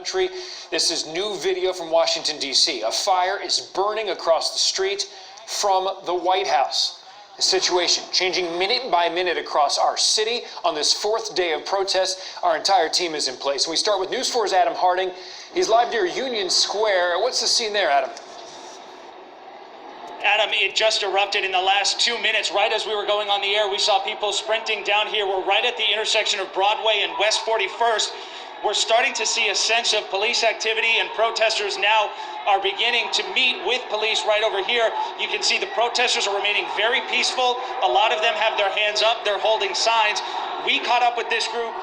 country. This is new video from Washington, D.C. A fire is burning across the street from the White House. The situation changing minute by minute across our city on this fourth day of protests. Our entire team is in place. And we start with News 4's Adam Harding. He's live near Union Square. What's the scene there, Adam? Adam, it just erupted in the last 2 minutes. Right as we were going on the air, we saw people sprinting down here. We're right at the intersection of Broadway and West 41st. We're starting to see a sense of police activity, and protesters now are beginning to meet with police right over here. You can see the protesters are remaining very peaceful. A lot of them have their hands up. They're holding signs. We caught up with this group,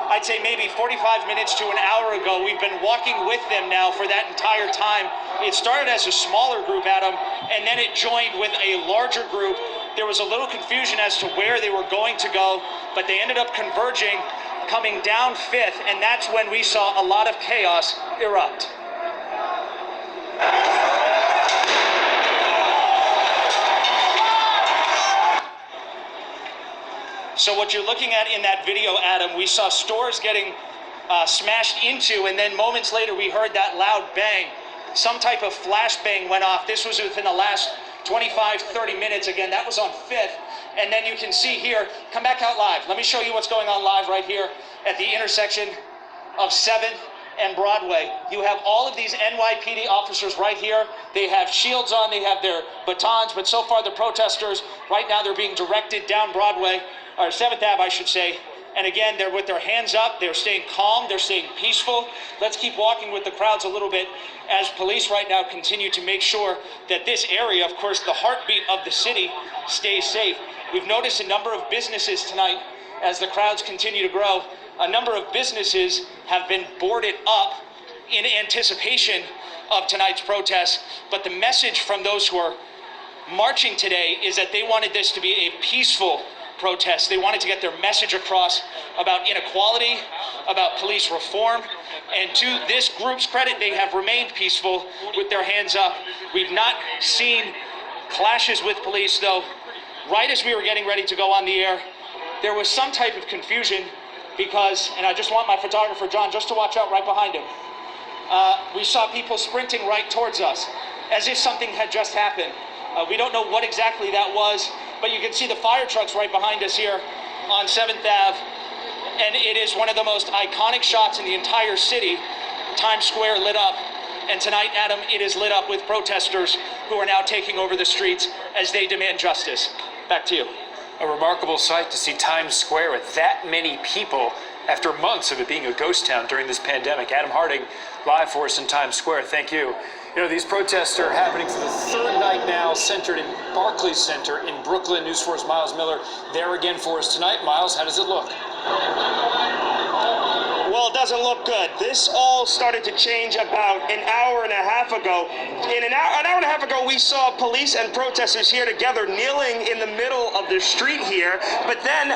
I'd say maybe 45 minutes to an hour ago. We've been walking with them now for that entire time. It started as a smaller group, Adam, and then it joined with a larger group. There was a little confusion as to where they were going to go, but they ended up converging, coming down 5th, and that's when we saw a lot of chaos erupt. So what you're looking at in that video, Adam, we saw stores getting smashed into, and then moments later we heard that loud bang. Some type of flashbang went off. This was within the last 25, 30 minutes. Again, that was on 5th. And then you can see here, come back out live. Let me show you what's going on live right here at the intersection of 7th and Broadway. You have all of these NYPD officers right here. They have shields on, they have their batons, but so far the protesters, right now they're being directed down Broadway, or 7th Ave, I should say. And again, they're with their hands up, they're staying calm, they're staying peaceful. Let's keep walking with the crowds a little bit as police right now continue to make sure that this area, of course, the heartbeat of the city, stays safe. We've noticed a number of businesses tonight, as the crowds continue to grow, a number of businesses have been boarded up in anticipation of tonight's protest. But the message from those who are marching today is that they wanted this to be a peaceful protest. They wanted to get their message across about inequality, about police reform, and to this group's credit, they have remained peaceful with their hands up. We've not seen clashes with police, though. Right as we were getting ready to go on the air, there was some type of confusion because, and I just want my photographer, John, just to watch out right behind him. We saw people sprinting right towards us as if something had just happened. We don't know what exactly that was, but you can see the fire trucks right behind us here on 7th Ave. And it is one of the most iconic shots in the entire city. Times Square lit up. And tonight, Adam, it is lit up with protesters who are now taking over the streets as they demand justice. Back to you. A remarkable sight to see Times Square with that many people after months of it being a ghost town during this pandemic. Adam Harding, live for us in Times Square. Thank you. You know, these protests are happening for the third night now, centered in Barclays Center in Brooklyn. News 4's Miles Miller there again for us tonight. Miles, how does it look? Well, it doesn't look good. This all started to change about an hour and a half ago. An hour and a half ago, we saw police and protesters here together, kneeling in the middle of the street here. But then,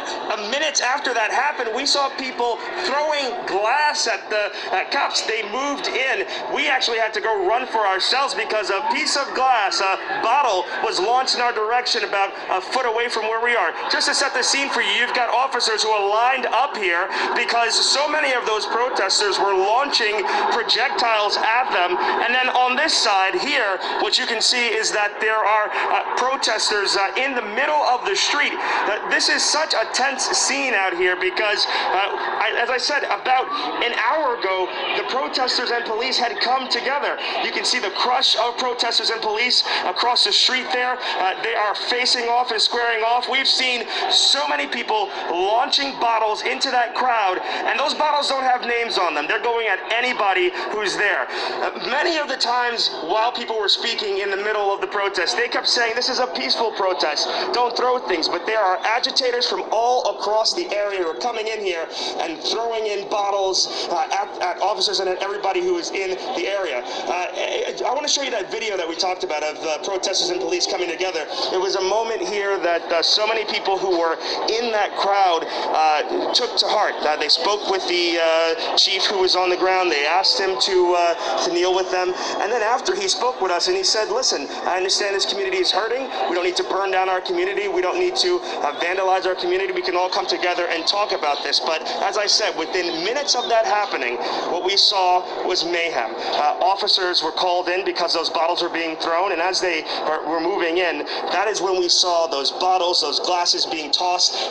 minutes after that happened, we saw people throwing glass at the cops. They moved in. We actually had to go run for ourselves because a piece of glass, a bottle, was launched in our direction about a foot away from where we are. Just to set the scene for you, you've got officers who are lined up here because so many of those protesters were launching projectiles at them. And then on this side here, what you can see is that there are protesters in the middle of the street. This is such a tense scene out here because, as I said, about an hour ago, the protesters and police had come together. You can see the crush of protesters and police across the street there. They are facing off and squaring off. We've seen so many people launching bottles into that crowd, and those bottles don't have names on them. They're going at anybody who's there. Many of the times while people were speaking in the middle of the protest, they kept saying this is a peaceful protest, don't throw things, but there are agitators from all across the area who are coming in here and throwing in bottles at officers and at everybody who is in the area. I want to show you that video that we talked about of protesters and police coming together. It was a moment here that so many people who were in that crowd took to heart. They spoke with the chief who was on the ground. They asked him to kneel with them. And then after he spoke with us and he said, listen, I understand this community is hurting. We don't need to burn down our community. We don't need to vandalize our community. We can all come together and talk about this. But as I said, within minutes of that happening, what we saw was mayhem. Officers were called in because those bottles were being thrown. And as they were moving in, that is when we saw those bottles, those glasses being tossed.